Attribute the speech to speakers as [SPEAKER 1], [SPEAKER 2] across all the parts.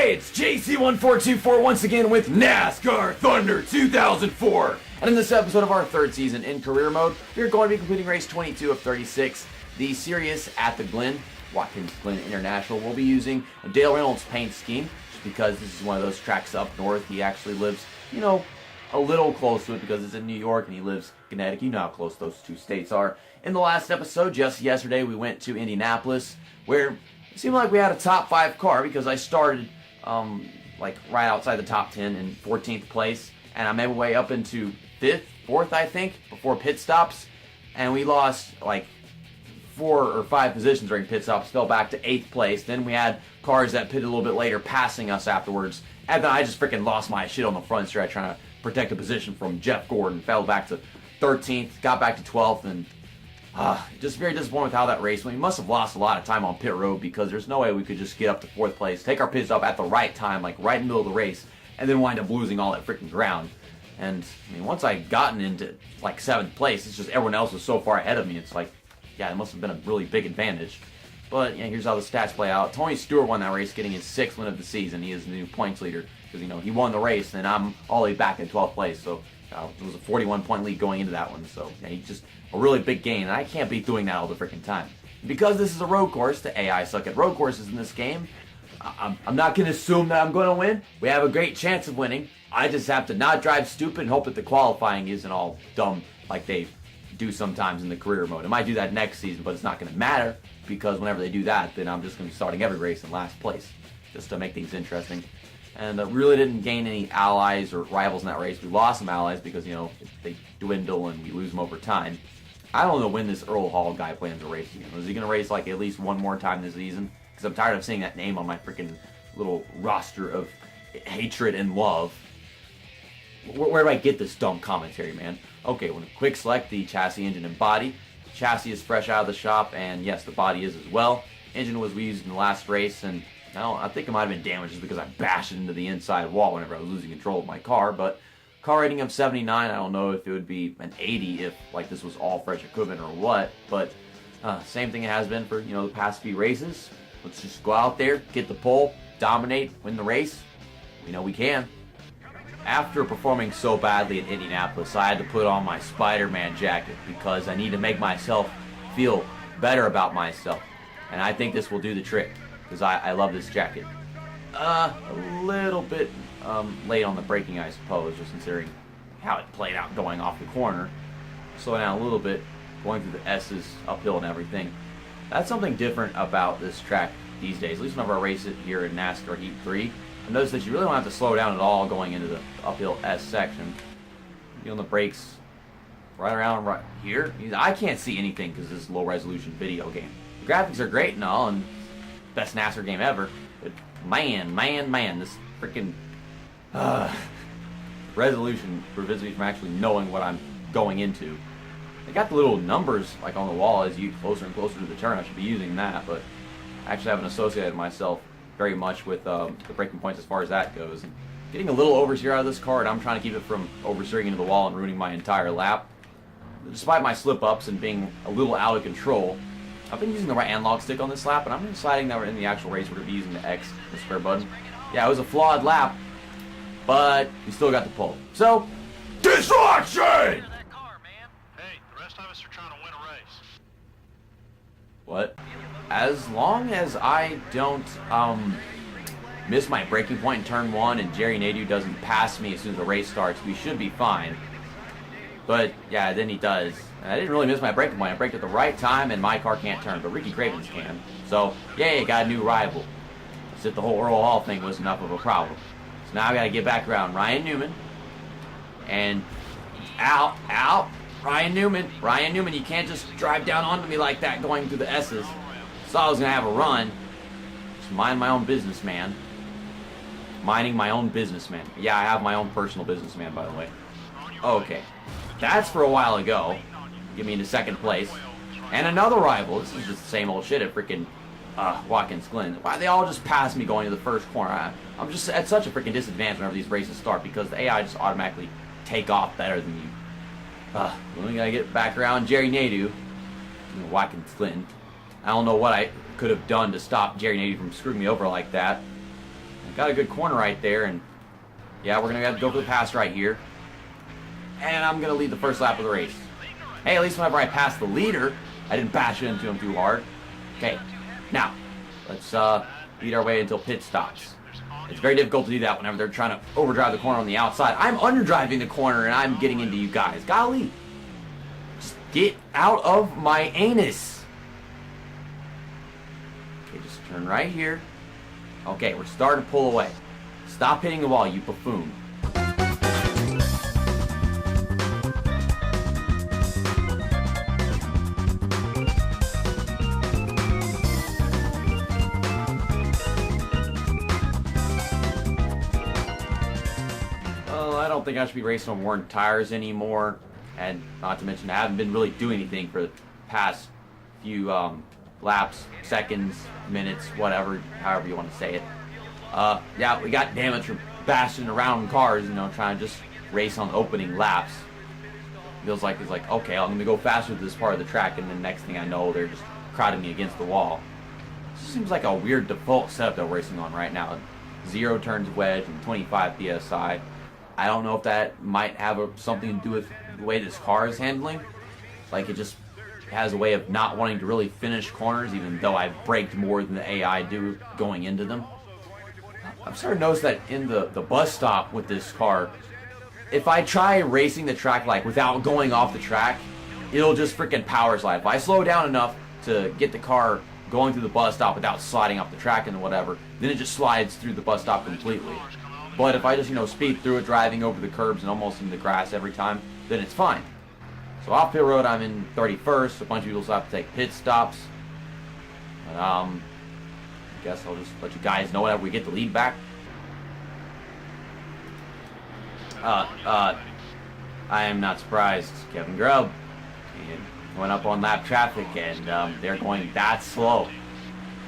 [SPEAKER 1] Hey, it's JC1424 once again with NASCAR Thunder 2004. And in this episode of our third season in career mode, we're going to be completing race 22 of 36, the Sirius at the Glen, Watkins Glen International. We'll be using a Dale Reynolds paint scheme, just because this is one of those tracks up north. He actually lives, a little close to it because it's in New York and he lives in Connecticut. You know how close those two states are. In the last episode, just yesterday, we went to Indianapolis, where it seemed like we had a top 5 car because I started right outside the top 10 in 14th place, and I made my way up into 4th, I think, before pit stops, and we lost like 4 or 5 positions during pit stops, fell back to 8th place. Then we had cars that pitted a little bit later passing us afterwards, and then I just freaking lost my shit on the front stretch trying to protect a position from Jeff Gordon, fell back to 13th, got back to 12th, and just very disappointed with how that race went. We must have lost a lot of time on pit road because there's no way we could just get up to 4th place, take our pit stop at the right time, like right in the middle of the race, and then wind up losing all that freaking ground. And I mean, once I gotten into like 7th place, it's just everyone else was so far ahead of me. It's like, yeah, it must have been a really big advantage. But yeah, here's how the stats play out. Tony Stewart won that race, getting his 6th win of the season. He is the new points leader because he won the race, and I'm all the way back in 12th place. So it was a 41-point lead going into that one. So yeah, he just a really big gain, and I can't be doing that all the freaking time. Because this is a road course, the AI suck at road courses in this game. I'm not going to assume that I'm going to win. We have a great chance of winning. I just have to not drive stupid and hope that the qualifying isn't all dumb like they do sometimes in the career mode. I might do that next season, but it's not going to matter because whenever they do that, then I'm just going to be starting every race in last place just to make things interesting. And really didn't gain any allies or rivals in that race. We lost some allies because, they dwindle and we lose them over time. I don't know when this Earl Hall guy plans to race again. Is he going to race like at least one more time this season? Because I'm tired of seeing that name on my freaking little roster of hatred and love. Where do I get this dumb commentary, man? Okay, we're going to quick select the chassis, engine, and body. Chassis is fresh out of the shop, and yes, the body is as well. Engine was used in the last race, and I think it might have been damaged just because I bashed it into the inside wall whenever I was losing control of my car. But car rating of 79, I don't know if it would be an 80 if like this was all fresh equipment or what. But same thing it has been for the past few races. Let's just go out there, get the pole, dominate, win the race. We know we can. After performing so badly in Indianapolis, I had to put on my Spider-Man jacket because I need to make myself feel better about myself. And I think this will do the trick because I love this jacket. A little bit late on the braking, I suppose, just considering how it played out going off the corner. Slow down a little bit, going through the S's, uphill and everything. That's something different about this track these days. At least whenever I race it here in NASCAR Heat 3. I noticed that you really don't have to slow down at all going into the uphill S section. On the brakes right around right here. I can't see anything because this is a low resolution video game. The graphics are great and all, and best NASCAR game ever. But man, this freaking resolution prevents me from actually knowing what I'm going into. They got the little numbers like on the wall as you get closer and closer to the turn. I should be using that, but I actually haven't associated myself very much with the braking points as far as that goes. And getting a little oversteer out of this car, and I'm trying to keep it from oversteering into the wall and ruining my entire lap. Despite my slip-ups and being a little out of control, I've been using the right analog stick on this lap, and I'm deciding that we're in the actual race, we're going to be using the X, the square button. Yeah, it was a flawed lap, but we still got the pole. So, destruction!
[SPEAKER 2] That car, man. Hey, the rest of us are trying to win a race.
[SPEAKER 1] What? As long as I don't miss my braking point in turn 1 and Jerry Nadeau doesn't pass me as soon as the race starts, we should be fine. But yeah, then he does. And I didn't really miss my braking point. I braked at the right time and my car can't turn, but Ricky Cravens can. So yay, got a new rival. As if the whole Earl Hall thing was enough of a problem. So now I gotta get back around Ryan Newman. And out. Ryan Newman, you can't just drive down onto me like that going through the S's. Thought I was gonna have a run. Just mind my own business, man. Minding my own business, man. Yeah, I have my own personal businessman, by the way. Okay. That's for a while ago. Get me into 2nd place. And another rival. This is just the same old shit at freaking Watkins Glen. Why they all just pass me going to the first corner? I'm just at such a freaking disadvantage whenever these races start because the AI just automatically take off better than you. We gotta get back around Jerry Nadeau. Watkins Glen. I don't know what I could have done to stop Jerry Nadeau from screwing me over like that. Got a good corner right there, and yeah, we're going to have to go for the pass right here. And I'm going to lead the first lap of the race. Hey, at least whenever I pass the leader, I didn't bash into him too hard. Okay, now, let's lead our way until pit stops. It's very difficult to do that whenever they're trying to overdrive the corner on the outside. I'm underdriving the corner, and I'm getting into you guys. Golly. Just get out of my anus. Okay, just turn right here. Okay, we're starting to pull away. Stop hitting the wall, you buffoon. I don't think I should be racing on worn tires anymore, and not to mention I haven't been really doing anything for the past few laps, seconds, minutes, whatever, however you want to say it. Yeah, we got damage from bashing around cars, you know, trying to just race on opening laps. Feels like it's like, okay, I'm going to go faster to this part of the track, and then next thing I know, they're just crowding me against the wall. This seems like a weird default setup that we're racing on right now. 0 turns wedge and 25 PSI. I don't know if that might have something to do with the way this car is handling. Like, it just has a way of not wanting to really finish corners, even though I've braked more than the AI do going into them. I'm starting to notice that in the bus stop with this car, if I try racing the track like without going off the track, it'll just freaking power slide. If I slow down enough to get the car going through the bus stop without sliding off the track and whatever, then it just slides through the bus stop completely. But if I just, speed through it, driving over the curbs and almost in the grass every time, then it's fine. So off pit road, I'm in 31st. A bunch of people still have to take pit stops. But, I guess I'll just let you guys know whenever we get the lead back. I am not surprised. Kevin Grubb went up on lap traffic, and they're going that slow.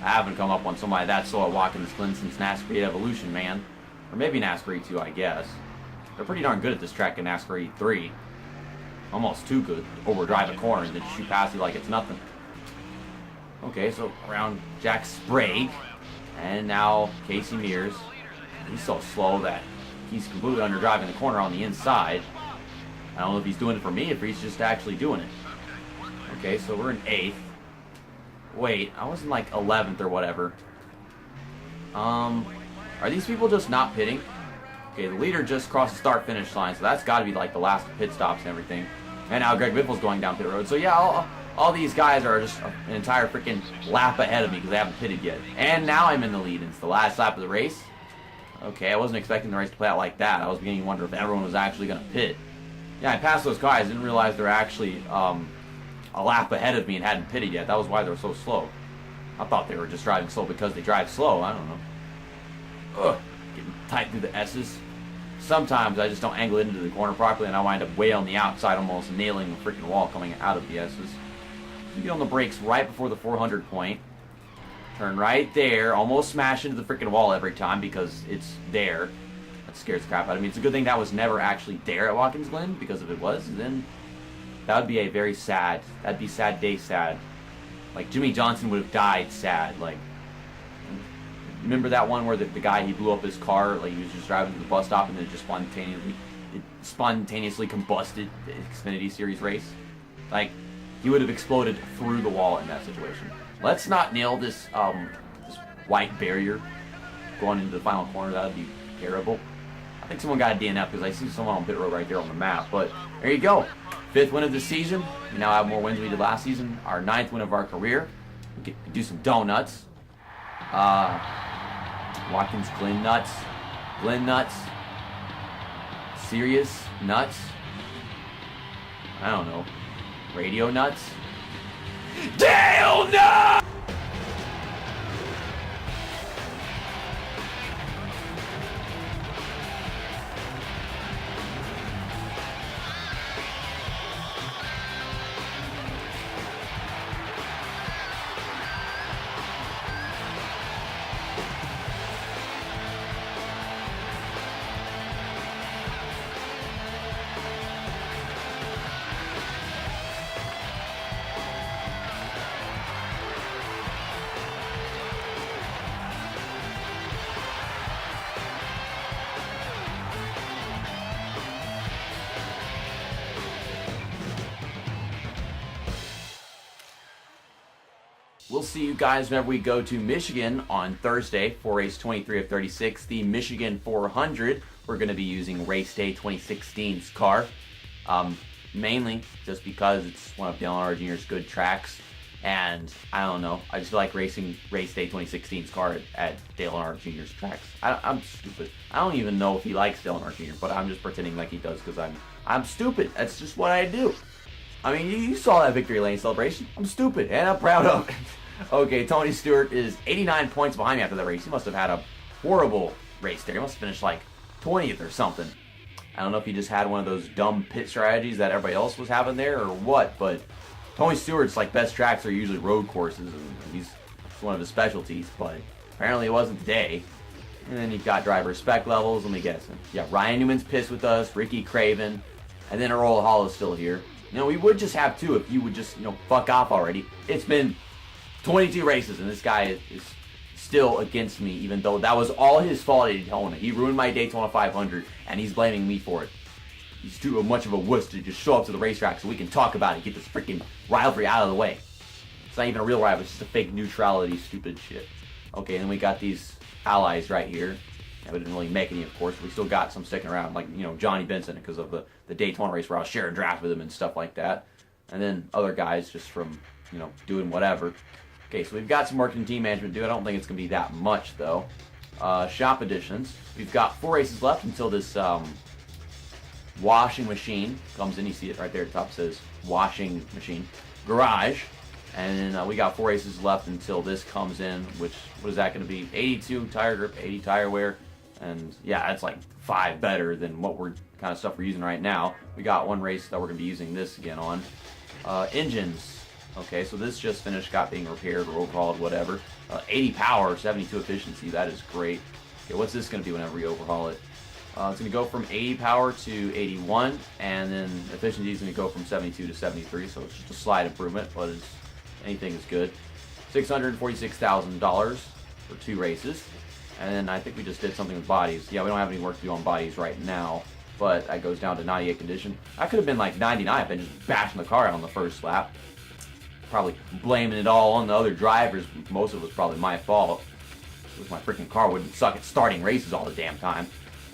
[SPEAKER 1] I haven't come up on somebody that slow at Watkins Glen since NASCAR Evolution, man. Or maybe NASCAR E2, I guess. They're pretty darn good at this track in NASCAR E3. Almost too good to overdrive a corner and then shoot past you like it's nothing. Okay, so around Jack Sprague. And now Casey Mears. He's so slow that he's completely underdriving the corner on the inside. I don't know if he's doing it for me, if he's just actually doing it. Okay, so we're in 8th. Wait, I was in like 11th or whatever. Are these people just not pitting? Okay, the leader just crossed the start-finish line, so that's got to be like the last pit stops and everything. And now Greg Biffle's going down pit road. So yeah, all these guys are just an entire freaking lap ahead of me because they haven't pitted yet. And now I'm in the lead. It's the last lap of the race. Okay, I wasn't expecting the race to play out like that. I was beginning to wonder if everyone was actually going to pit. Yeah, I passed those guys. Didn't realize they're actually a lap ahead of me and hadn't pitted yet. That was why they were so slow. I thought they were just driving slow because they drive slow. I don't know. Ugh, getting tight through the S's. Sometimes I just don't angle it into the corner properly and I wind up way on the outside, almost nailing the freaking wall coming out of the S's. You get on the brakes right before the 400 point. Turn right there, almost smash into the freaking wall every time because it's there. That scares the crap out of me. It's a good thing that was never actually there at Watkins Glen, because if it was, then that would be a very sad, that'd be sad day sad. Like, Jimmy Johnson would have died sad. Like, remember that one where the guy, he blew up his car, like he was just driving to the bus stop and then it just spontaneously combusted the Xfinity Series race? Like, he would have exploded through the wall in that situation. Let's not nail this this white barrier going into the final corner. That would be terrible. I think someone got a DNF because I see someone on pit road right there on the map. But there you go. 5th win of the season. We now have more wins than we did last season. Our 9th win of our career. We get to do some donuts. Watkins Glen nuts. Glen nuts. Serious nuts. I don't know. Radio nuts. Dale nuts! we'll see you guys whenever we go to Michigan on Thursday for race 23 of 36, the Michigan 400. We're going to be using race day 2016's car, mainly just because it's one of Dale Earnhardt Jr.'s good tracks. And I don't know, I just feel like racing race day 2016's car at Dale Earnhardt Jr.'s tracks. I'm stupid. I don't even know if he likes Dale Earnhardt Jr., but I'm just pretending like he does because I'm stupid. That's just what I do. I mean, you saw that victory lane celebration. I'm stupid, and I'm proud of it. Okay, Tony Stewart is 89 points behind me after that race. He must have had a horrible race there. He must have finished like 20th or something. I don't know if he just had one of those dumb pit strategies that everybody else was having there or what, but Tony Stewart's like best tracks are usually road courses, and it's one of his specialties, but apparently it wasn't today. And then you've got driver spec levels, let me guess. Yeah, Ryan Newman's pissed with us, Ricky Craven, and then Earl Hall is still here. You know, we would just have two if you would just, fuck off already. It's been 22 races, and this guy is still against me, even though that was all his fault at Daytona. He ruined my Daytona 500, and he's blaming me for it. He's too much of a wuss to just show up to the racetrack so we can talk about it, get this freaking rivalry out of the way. It's not even a real rivalry, it's just a fake neutrality, stupid shit. Okay, and then we got these allies right here. Yeah, we didn't really make any, of course, but we still got some sticking around, like, Johnny Benson, because of the Daytona race where I was sharing draft with him and stuff like that. And then other guys just from, doing whatever. Okay, so we've got some work in team management to do. I don't think it's going to be that much, though. Shop additions. We've got 4 races left until this washing machine comes in. You see it right there at the top. It says washing machine garage. And then we got 4 races left until this comes in, which, what is that going to be? 82 tire grip, 80 tire wear. And yeah, that's like 5 better than what we're kind of stuff we're using right now. We got 1 race that we're going to be using this again on. Engines. Okay, so this just finished, got being repaired or overhauled, whatever. 80 power, 72 efficiency. That is great. Okay, what's this going to be whenever we overhaul it? It's going to go from 80 power to 81, and then efficiency is going to go from 72 to 73, so it's just a slight improvement, but anything is good. $646,000 for 2 races, and then I think we just did something with bodies. Yeah, we don't have any work to do on bodies right now, but that goes down to 98 condition. I could have been like 99 if I just bashing the car out on the first lap. Probably blaming it all on the other drivers. Most of it was probably my fault. Because my freaking car wouldn't suck at starting races all the damn time.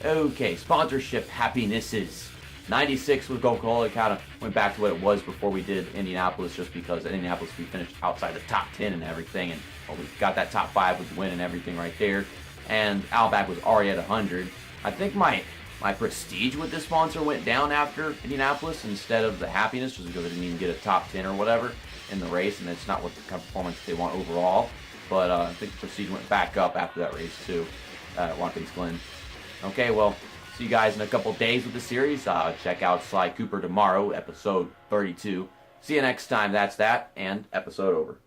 [SPEAKER 1] Okay, sponsorship happinesses. 96 with Coca-Cola kind of went back to what it was before we did Indianapolis, just because at Indianapolis we finished outside the top 10 and everything, and we got that top 5 with the win and everything right there. And Outback was already at 100. I think my prestige with this sponsor went down after Indianapolis instead of the happiness, just because I didn't even get a top 10 or whatever in the race, and it's not what the kind of performance they want overall. But I think the prestige went back up after that race too at Watkins Glen. Okay, well, see you guys in a couple days with the series. Check out Sly Cooper tomorrow, episode 32. See you next time. That's that, and episode over.